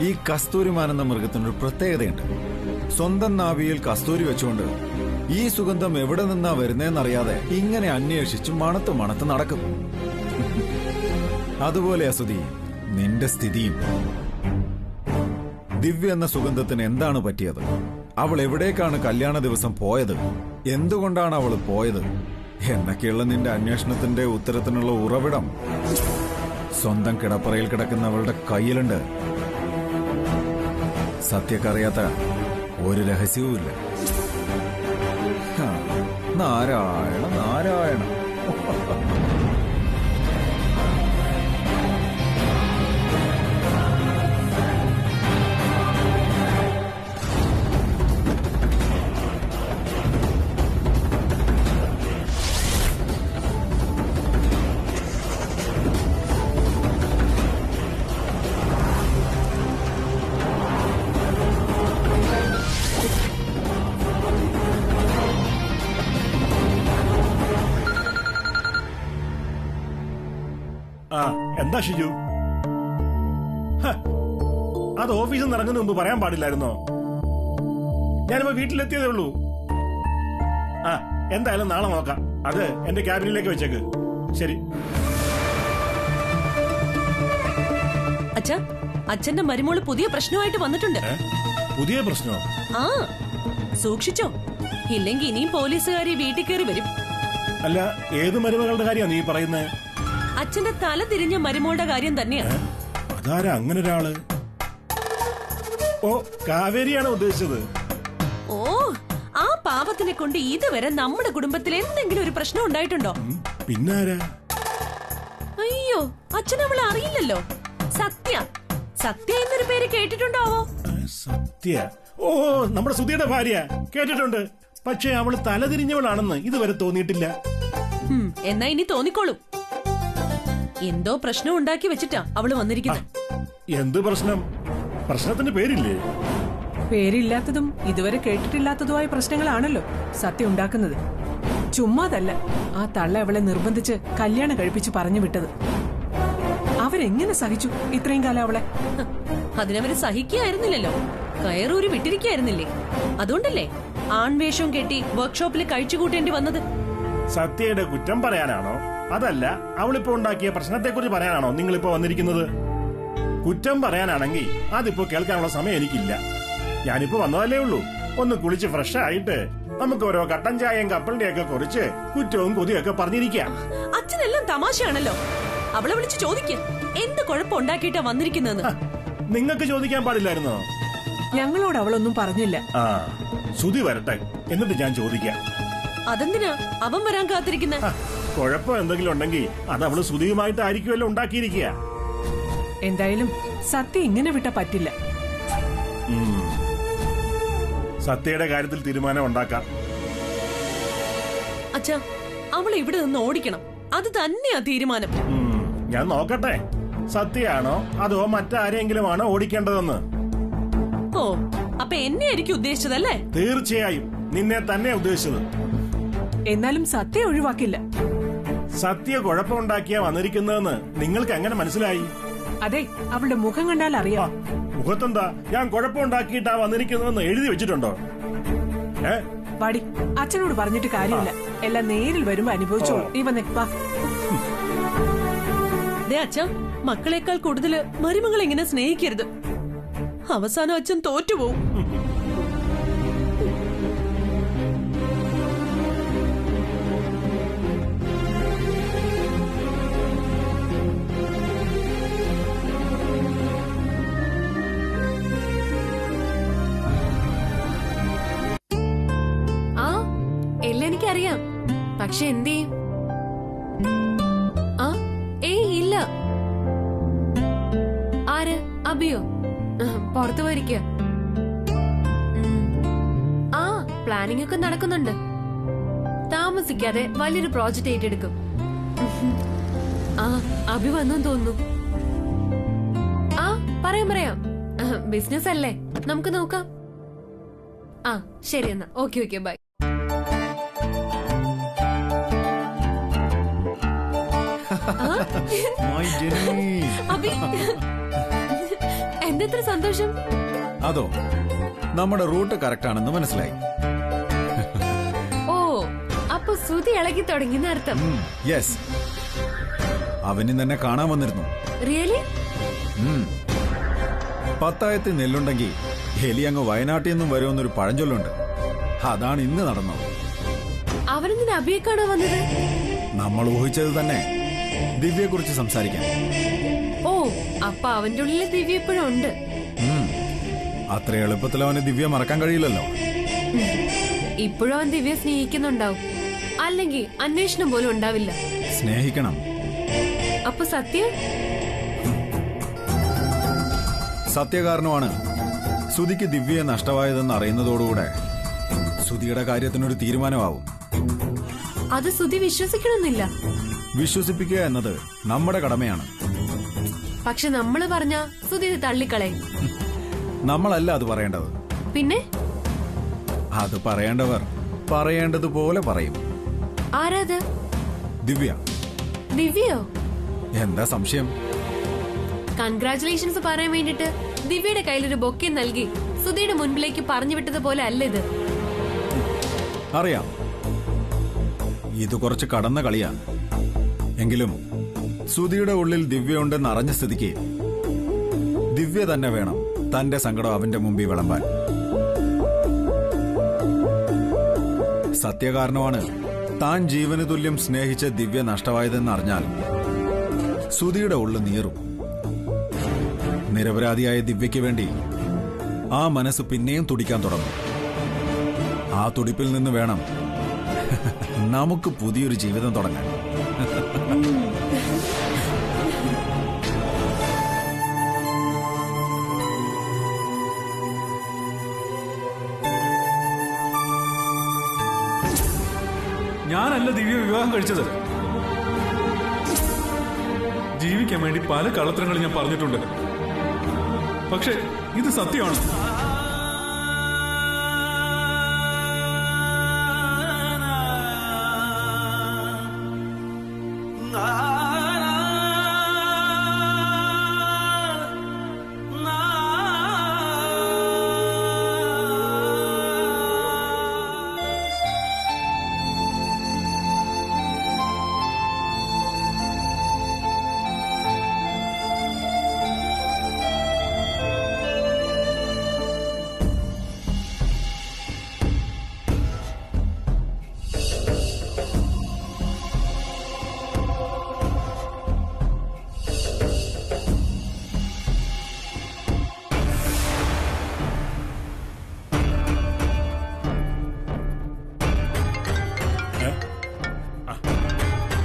ഈ കസ്തൂരിമാൻ എന്ന മൃഗത്തിനൊരു പ്രത്യേകതയുണ്ട്. സ്വന്തം നാവിയിൽ കസ്തൂരി വെച്ചുകൊണ്ട് ഈ സുഗന്ധം എവിടെ നിന്നാ വരുന്നതെന്നറിയാതെ ഇങ്ങനെ അന്വേഷിച്ച് മണത്ത് മണത്ത് നടക്കും. അതുപോലെ അസുതി നിന്റെ സ്ഥിതിയും. ദിവ്യ എന്ന സുഗന്ധത്തിന് എന്താണ് പറ്റിയത്? അവൾ എവിടേക്കാണ് കല്യാണ ദിവസം പോയത്? എന്തുകൊണ്ടാണ് അവൾ പോയത് എന്നൊക്കെയുള്ള നിന്റെ അന്വേഷണത്തിന്റെ ഉത്തരത്തിനുള്ള ഉറവിടം സ്വന്തം കിടപ്പറയിൽ കിടക്കുന്നവളുടെ കയ്യിലുണ്ട്. സത്യക്കറിയാത്ത ഒരു രഹസ്യവുമില്ല. നാരായണ നാരായണ. എന്താ ഷിജു? അത് ഓഫീസിൽ നിന്ന് ഇറങ്ങുന്ന മുമ്പ് പറയാൻ പാടില്ലായിരുന്നോ? ഞാനിപ്പോ വീട്ടിലെത്തിയതേ ഉള്ളൂ. എന്തായാലും നാളെ നോക്കാം. അത് എന്റെ ക്യാബിനിലേക്ക് വെച്ചേക്ക്. ശരി. അച്ഛാ, അച്ഛന്റെ മരുമോള് പുതിയ പ്രശ്നമായിട്ട് വന്നിട്ടുണ്ട്. പുതിയ പ്രശ്നമോ? ആ, സൂക്ഷിച്ചോ, ഇല്ലെങ്കിൽ ഇനിയും പോലീസുകാരി വീട്ടിൽ കയറി വരും. അല്ല, ഏത് മരുമകളുടെ കാര്യമാണ് നീ പറയുന്നത്? അച്ഛന്റെ തല തിരിഞ്ഞ മരുമോളുടെ കാര്യം തന്നെയാ. അതാരാ അങ്ങനെ ഒരാള്? ഓ, കാവേരിയാണ് ഉദ്ദേശിച്ചത്. ഓ, ആ പാപത്തിനെ കൊണ്ട് ഇതുവരെ നമ്മുടെ കുടുംബത്തിൽ എന്തെങ്കിലും ഒരു പ്രശ്നം ഉണ്ടായിട്ടുണ്ടോ? പിന്നാരാ? അയ്യോ, അച്ഛൻ അവളെ അറിയില്ലല്ലോ. സത്യ. സത്യ എന്നൊരു പേര് കേട്ടിട്ടുണ്ടാവോ? സത്യ? ഓ, നമ്മുടെ സുധിയുടെ ഭാര്യ. കേട്ടിട്ടുണ്ട്. പക്ഷേ അവള് തലതിരിഞ്ഞവളാണെന്ന് ഇതുവരെ തോന്നിയിട്ടില്ല. എന്നാ ഇനി തോന്നിക്കോളും. എന്തോ പ്രശ്നം ഉണ്ടാക്കി വെച്ചിട്ടാ അവള് വന്നിരിക്കുന്നത്. എന്ത് പ്രശ്നം? പ്രശ്നത്തിന്റെ പേരില്ലേ? പേരില്ലാത്തതും ഇതുവരെ കേട്ടിട്ടില്ലാത്തതുമായ പ്രശ്നങ്ങളാണല്ലോ സത്യം ഉണ്ടാക്കുന്നത്. ചുമ്മാതല്ല ആ തള്ള അവളെ നിർബന്ധിച്ച് കല്യാണം കഴിപ്പിച്ച് പറഞ്ഞു വിട്ടത്. അവരെങ്ങനെ സഹിച്ചു ഇത്രയും കാലം അവളെ? അതിനവര് സഹിക്കായിരുന്നില്ലല്ലോ, കയറൂരി വിട്ടിരിക്കായിരുന്നില്ലേ? അതുകൊണ്ടല്ലേ ആൺവേഷം കെട്ടി വർക്ക്ഷോപ്പിൽ കഴിച്ചു കൂട്ടേണ്ടി വന്നത്. സത്യയുടെ കുറ്റം പറയാനാണോ, അതല്ല അവളിപ്പോ ഉണ്ടാക്കിയ പ്രശ്നത്തെക്കുറിച്ച് പറയാനാണോ നിങ്ങളിപ്പോ വന്നിരിക്കുന്നത്? കുറ്റം പറയാനാണെങ്കിൽ അതിപ്പോ കേൾക്കാനുള്ള സമയം എനിക്കില്ല. ഞാനിപ്പോ വന്നതല്ലേ ഉള്ളൂ. ഒന്ന് കുളിച്ച് ഫ്രഷ് ആയിട്ട് നമുക്ക് ഓരോ കട്ടൻ ചായയും കപ്പലിന്റെയൊക്കെ കുറിച്ച് കുറ്റവും കൊതിയൊക്കെ പറഞ്ഞിരിക്കാം. അച്ഛനെല്ലാം തമാശയാണല്ലോ. അവളെ വിളിച്ച് ചോദിക്ക, എന്ത് കുഴപ്പം ഉണ്ടാക്കിയിട്ടാ വന്നിരിക്കുന്നതെന്ന്. നിങ്ങൾക്ക് ചോദിക്കാൻ പാടില്ലായിരുന്നോ? ഞങ്ങളോട് അവളൊന്നും പറഞ്ഞില്ല. സുധി വരട്ടെ, എന്നിട്ട് ഞാൻ ചോദിക്കാം. അതെന്തിനാ അവൻ വരാൻ കാത്തിരിക്കുന്ന? കുഴപ്പം എന്തെങ്കിലും ഉണ്ടെങ്കിൽ അത് അവള് സുധിയുമായിട്ടായിരിക്കുമല്ലോ ഉണ്ടാക്കിയിരിക്കുക. എന്തായാലും സത്യം ഇങ്ങനെ വിട്ട പറ്റില്ല. സത്യയുടെ കാര്യത്തിൽ തീരുമാനം ഉണ്ടാക്കാം. അച്ഛാ, അവളെ ഇവിടെ നിന്ന് ഓടിക്കണം. അത് തന്നെയാ തീരുമാനം. ഞാൻ നോക്കട്ടെ, സത്യയാണോ അതോ മറ്റാരെങ്കിലും ആണോ ഓടിക്കേണ്ടതെന്ന്. ഓ, അപ്പൊ എന്നെ ആയിരിക്കും ഉദ്ദേശിച്ചതല്ലേ? തീർച്ചയായും നിന്നെ തന്നെ ഉദ്ദേശിച്ചത്. എന്നാലും സത്യം ഒഴിവാക്കില്ല. സത്യ കുഴപ്പമുണ്ടാക്കിയാ വന്നിരിക്കുന്നതെന്ന് നിങ്ങൾക്ക് എങ്ങനെ മനസ്സിലായി? അതെ, അവളുടെ മുഖം കണ്ടാൽ അറിയാം. മുഖത്തെന്താ ഞാൻ കുഴപ്പമുണ്ടാക്കിയിട്ടാ വന്നിരിക്കുന്നതെന്ന് എഴുതി വെച്ചിട്ടുണ്ടോ? പാടി, അച്ഛനോട് പറഞ്ഞിട്ട് കാര്യമില്ല. എല്ലാം നേരിൽ വരുമ്പോ അനുഭവിച്ചോളൂ. നീ വന്നേ വാ. അച്ഛൻ മക്കളെക്കാൾ കൂടുതൽ മരുമകളെ ഇങ്ങനെ സ്നേഹിക്കരുത്. അവസാനം അച്ഛൻ തോറ്റുപോകും. എല്ലാം എനിക്കറിയാം. പക്ഷെ എന്ത് ചെയ്യും? ഏയ് ഇല്ല. ആര്? അബിയോ? പുറത്തു പോയിരിക്കുക. പ്ലാനിംഗ് ഒക്കെ നടക്കുന്നുണ്ട്. താമസിക്കാതെ വലിയൊരു പ്രോജക്റ്റ് ഏറ്റെടുക്കും. അബി വന്നെന്ന് തോന്നുന്നു. പറയാം. ബിസിനസ് അല്ലേ, നമുക്ക് നോക്കാം. ശരി എന്നാ. Okay bye. എന്തെത്ര സന്തോഷം. അതോ, നമ്മുടെ റൂട്ട് കറക്റ്റ് ആണെന്ന് മനസ്സിലായി. ഓ, അപ്പൊ സുധി ഇളകി തുടങ്ങിയെന്ന് അർത്ഥം. യെസ്, അവന് തന്നെ കാണാൻ വന്നിരുന്നു. റിയലി? പത്തായത്തിൽ നെല്ലുണ്ടെങ്കിൽ എലി അങ്ങ് വയനാട്ടിൽ നിന്നും വരുമെന്നൊരു പഴഞ്ചൊല്ലുണ്ട്. അതാണ് ഇന്ന് നടന്നത്. അവരെന്തിനാ അഭിയേക്കാണോ വന്നത്? നമ്മൾ ഊഹിച്ചത് തന്നെ, ദിവ്യയെക്കുറിച്ച് സംസാരിക്കാൻ. ഓ, അപ്പൊ അവന്റെ ഉള്ളിൽ ദിവ്യ ഇപ്പോഴും ഉണ്ട്. അത്ര എളുപ്പത്തിൽ അവന് ദിവ്യ മറക്കാൻ കഴിയില്ലല്ലോ. ഇപ്പോഴും അവൻ ദിവ്യ സ്നേഹിക്കുന്നുണ്ടാവും, അല്ലെങ്കിൽ അന്വേഷണം പോലും ഉണ്ടാവില്ല. സ്നേഹിക്കണം. അപ്പൊ സത്യം സത്യകാരണമാണ് സുധിക്ക് ദിവ്യയെ നഷ്ടമായതെന്ന് അറിയുന്നതോടുകൂടെ സുധിയുടെ കാര്യത്തിനൊരു തീരുമാനമാവും. അത് സുധി വിശ്വസിക്കണമെന്നില്ല. വിശ്വസിപ്പിക്കുക എന്നത് നമ്മുടെ കടമയാണ്. പക്ഷെ നമ്മള് പറഞ്ഞ സുധി ഇത് തള്ളിക്കളയും. നമ്മളല്ല അത് പറയേണ്ടത്. പിന്നെ അത് പറയേണ്ടവർ പറയേണ്ടതുപോലെ പറയും. ആരാത്? ദിവ്യ. ദിവ്യയോ? എന്താ സംശയം? കൺഗ്രാറ്റുലേഷൻസ് പറയാൻ വേണ്ടിട്ട് ദിവ്യയുടെ കയ്യിലൊരു ബൊക്കെ നൽകി സുധിയുടെ മുൻപിലേക്ക് പറഞ്ഞു വിട്ടതുപോലെ അല്ല ഇത്. അറിയാം, ഇത് കുറച്ച് കടന്ന കളിയാ. എങ്കിലും സുധിയുടെ ഉള്ളിൽ ദിവ്യ ഉണ്ടെന്ന് അറിഞ്ഞ സ്ഥിതിക്ക് ദിവ്യ തന്നെ വേണം തന്റെ സങ്കടം അവന്റെ മുമ്പിൽ വിളമ്പാൻ. സത്യകാരണമാണ് താൻ ജീവന് തുല്യം സ്നേഹിച്ച ദിവ്യ നഷ്ടമായതെന്ന് അറിഞ്ഞാൽ സുധിയുടെ ഉള്ളു നീറും. നിരപരാധിയായ ദിവ്യയ്ക്ക് വേണ്ടി ആ മനസ്സ് പിന്നെയും തുടിക്കാൻ തുടങ്ങും. ആ തുടിപ്പിൽ നിന്ന് വേണം നമുക്ക് പുതിയൊരു ജീവിതം തുടങ്ങാൻ. ഞാനല്ല ദിവ്യ വിവാഹം കഴിച്ചത്. ജീവിക്കാൻ വേണ്ടി പല കള്ളത്തരങ്ങൾ ഞാൻ പറഞ്ഞിട്ടുണ്ട്. പക്ഷെ ഇത് സത്യമാണ്.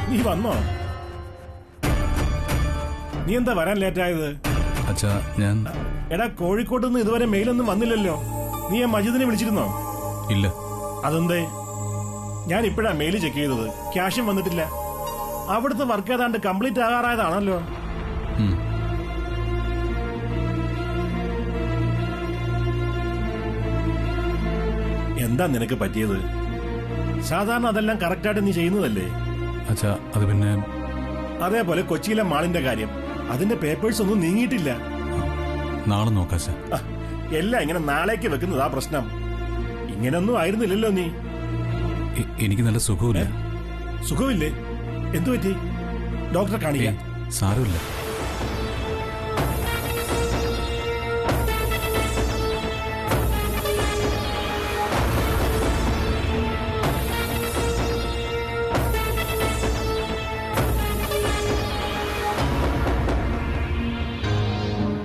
നീ വന്നോ? നീ എന്താ വരാൻ ലേറ്റായത്? അച്ഛാ, ഞാൻ എടാ, കോഴിക്കോട്ട് നിന്ന് ഇതുവരെ മെയിലൊന്നും വന്നില്ലല്ലോ. നീ ആ മജീദിനെ വിളിച്ചിരുന്നോ? ഇല്ല. അതെന്തേ? ഞാൻ ഇപ്പോഴാ മെയിൽ ചെക്ക് ചെയ്തത്. ക്യാഷും വന്നിട്ടില്ല. അവിടുത്തെ വർക്ക് ഏതാണ്ട് കംപ്ലീറ്റ് ആകാറായതാണല്ലോ. എന്താ നിനക്ക് പറ്റിയത്? സാധാരണ അതെല്ലാം കറക്റ്റായിട്ട് നീ ചെയ്യുന്നതല്ലേ? അച്ഛാ, അത് പിന്നെ അതേപോലെ കൊച്ചിയിലെ മാളിന്റെ കാര്യം, അതിന്റെ പേപ്പേഴ്സ് ഒന്നും നീങ്ങിയിട്ടില്ല. നാളെ നോക്കാം. എല്ലാം ഇങ്ങനെ നാളേക്ക് വെക്കുന്നതാ പ്രശ്നം. ഇങ്ങനൊന്നും ആയിരുന്നില്ലല്ലോ നീ. എനിക്ക് നല്ല സുഖമില്ല. സുഖമില്ലേ? എന്തു പറ്റി? ഡോക്ടറെ കാണിക്കാം. സാരമില്ല.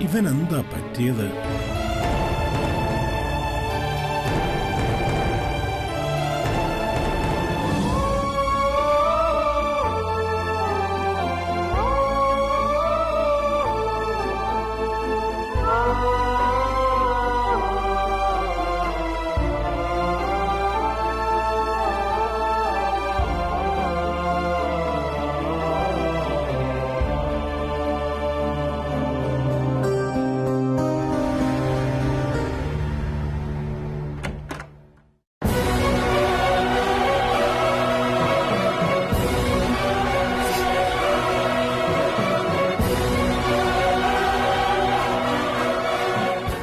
ഇവനെന്താ പറ്റിയത്?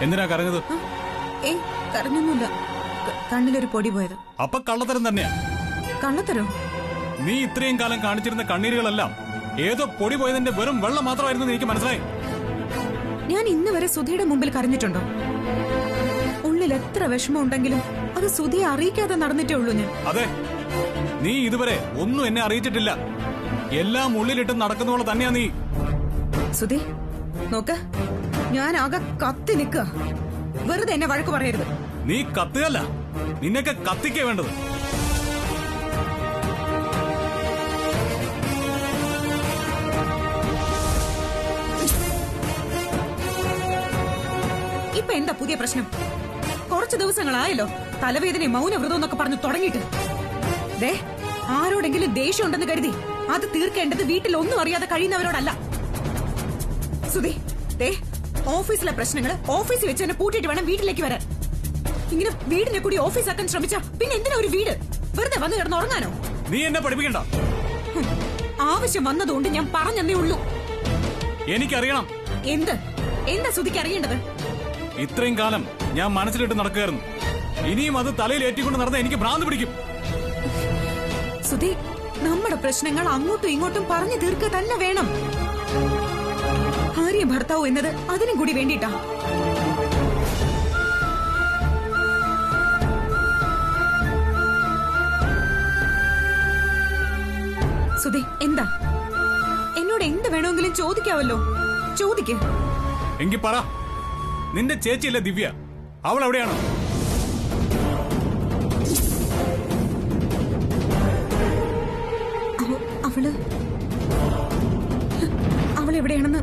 എന്തിനാ കരഞ്ഞത്? കരഞ്ഞൊന്നുമില്ല, കണ്ണിലൊരു പൊടി പോയത്. അപ്പൊ കള്ളത്തരം തന്നെയാ. കള്ളത്തരോ? നീ ഇത്രയും കാലം കാണിച്ചിരുന്ന കണ്ണീരുകളെല്ലാം ഏതോ പൊടി പോയതിന്റെ വെറും വെള്ളം മാത്രമായിരുന്നു എനിക്ക് മനസ്സിലായി. ഞാൻ ഇന്ന് വരെ സുധിയുടെ മുമ്പിൽ കരഞ്ഞിട്ടുണ്ടോ? ഉള്ളിൽ എത്ര വിഷമം ഉണ്ടെങ്കിലും അത് സുധിയെ അറിയിക്കാതെ നടന്നിട്ടേ ഉള്ളൂ ഞാൻ. അതെ, നീ ഇതുവരെ ഒന്നും എന്നെ അറിയിച്ചിട്ടില്ല. എല്ലാം ഉള്ളിലിട്ട് നടക്കുന്ന തന്നെയാ നീ. സുധി നോക്ക്, ഞാൻ ആകെ കത്തി നിൽക്കുക. വെറുതെ എന്നെ വഴക്ക് പറയരുത്. നീ കത്തുകല്ല, നിന്നൊക്കെ കത്തിക്കേ വേണ്ടത്. ഇപ്പൊ എന്താ പുതിയ പ്രശ്നം? കുറച്ചു ദിവസങ്ങളായല്ലോ തലവേദനയും മൗനവ്രതം എന്നൊക്കെ പറഞ്ഞു തുടങ്ങിയിട്ട്. ദേ, ആരോടെങ്കിലും ദേഷ്യം ഉണ്ടെന്ന് കരുതി അത് തീർക്കേണ്ടത് വീട്ടിൽ ഒന്നും അറിയാതെ കഴിയുന്നവരോടല്ല. സുധി, ദേ, ഓഫീസിലെ പ്രശ്നങ്ങൾ ഓഫീസിൽ വെച്ച് തന്നെ പൂട്ടിയിട്ട് വേണം വീട്ടിലേക്ക് വരാൻ. ഇങ്ങനെ വീടിനെ കൂടി ഓഫീസാക്കാൻ ശ്രമിച്ച പിന്നെ എന്തിനാ ഒരു വീട്? വെറുതെ വന്ന് കിടന്ന് ഉറങ്ങാനോ? നീ എന്നെ പഠിപ്പിക്കണ്ട. ആവശ്യം വന്നതുകൊണ്ട് ഞാൻ പറഞ്ഞെന്നേ ഉള്ളൂ. എനിക്കറിയണം. എന്താ സുധിക്ക് അറിയേണ്ടത്? ഇത്രയും കാലം ഞാൻ മനസ്സിലിട്ട് നടക്കുകയായിരുന്നു. ഇനിയും അത് തലയിൽ ഏറ്റിക്കൊണ്ട് നടന്ന എനിക്ക് ഭ്രാന്ത് പിടിക്കും. സുധി, നമ്മുടെ പ്രശ്നങ്ങൾ അങ്ങോട്ടും ഇങ്ങോട്ടും പറഞ്ഞു തീർക്കുക തന്നെ വേണം. ഭാര്യ ഭർത്താവ് എന്നത് അതിനും കൂടി വേണ്ടിട്ടാ. സുധി, എന്താ? എന്നോട് എന്ത് വേണമെങ്കിലും ചോദിക്കാവല്ലോ. ചോദിക്ക്. എങ്കിൽ പറ, നിന്റെ ചേച്ചിയല്ലേ ദിവ്യ? അവൾ എവിടെയാണ്? അവളെവിടെയാണെന്ന്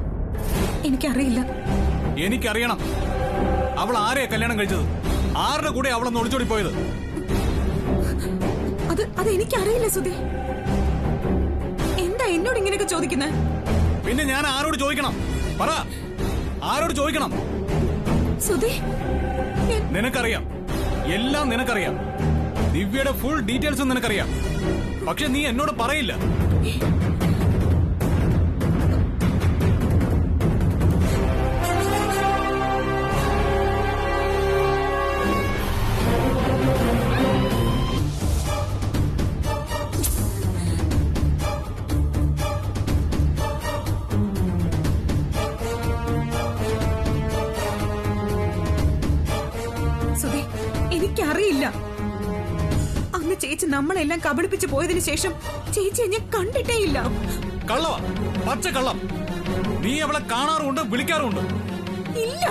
എനിക്കറിയില്ല. എനിക്കറിയണം. അവൾ ആരെയാ കല്യാണം കഴിച്ചത്? ആരുടെ കൂടെ അവളൊന്ന് ഒളിച്ചോടി പോയത്? അത് എനിക്കറിയില്ല സുധി. എന്താ എന്നോട് ഇങ്ങനെയൊക്കെ ചോദിക്കുന്നത്? പിന്നെ ഞാൻ ആരോട് ചോദിക്കണം? പറ, ആരോട് ചോദിക്കണം? സുധി, നിനക്കറിയാം, എല്ലാം നിനക്കറിയാം. ദിവ്യയുടെ ഫുൾ ഡീറ്റെയിൽസും നിനക്കറിയാം. പക്ഷെ നീ എന്നോട് പറയില്ല. എനിക്കറിയില്ല. അന്ന് ചേച്ചി നമ്മളെല്ലാം കബളിപ്പിച്ച് പോയതിനു ശേഷം ചേച്ചിയെ ഞാൻ കണ്ടിട്ടേ ഇല്ല. കള്ളവാ, പച്ച കള്ളം. നീ അവളെ കാണാറുണ്ട്, വിളിക്കാറുണ്ട്. ഇല്ല.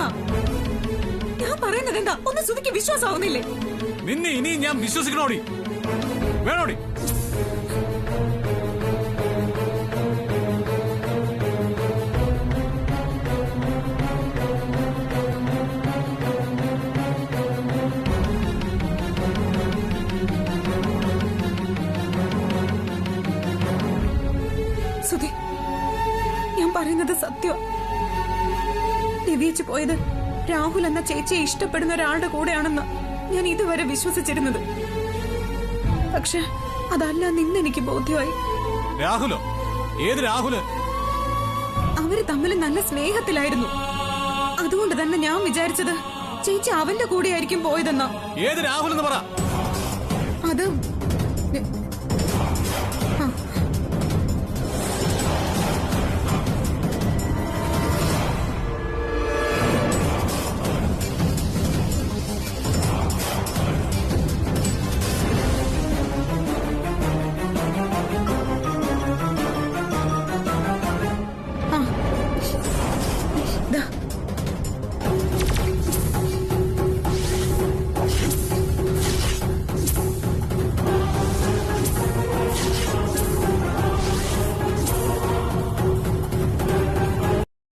ഞാൻ പറയുന്നത് എന്താ? ഒന്ന് സുധിക്ക് വിശ്വാസമാവുന്നില്ലേ? നിന്നെ ഇനിയും ഞാൻ വിശ്വസിക്കണോടി? വേണോടി? സുധി, ഞാൻ പറയുന്നത് സത്യം. ദിവ്യച്ച് പോയത് രാഹുൽ എന്ന ചേച്ചിയെ ഇഷ്ടപ്പെടുന്ന ഒരാളുടെ കൂടെയാണെന്ന് ഞാൻ ഇതുവരെ വിശ്വസിച്ചിരുന്നത്. പക്ഷെ അതല്ല നിന്ന് എനിക്ക് ബോധ്യമായി. രാഹുലോ? ഏത് രാഹുല്? അവര് തമ്മിൽ നല്ല സ്നേഹത്തിലായിരുന്നു. അതുകൊണ്ട് തന്നെ ഞാൻ വിചാരിച്ചത് ചേച്ചി അവന്റെ കൂടെയായിരിക്കും പോയതെന്നാ. ഏത് രാഹുൽ എന്ന് പറ. അത്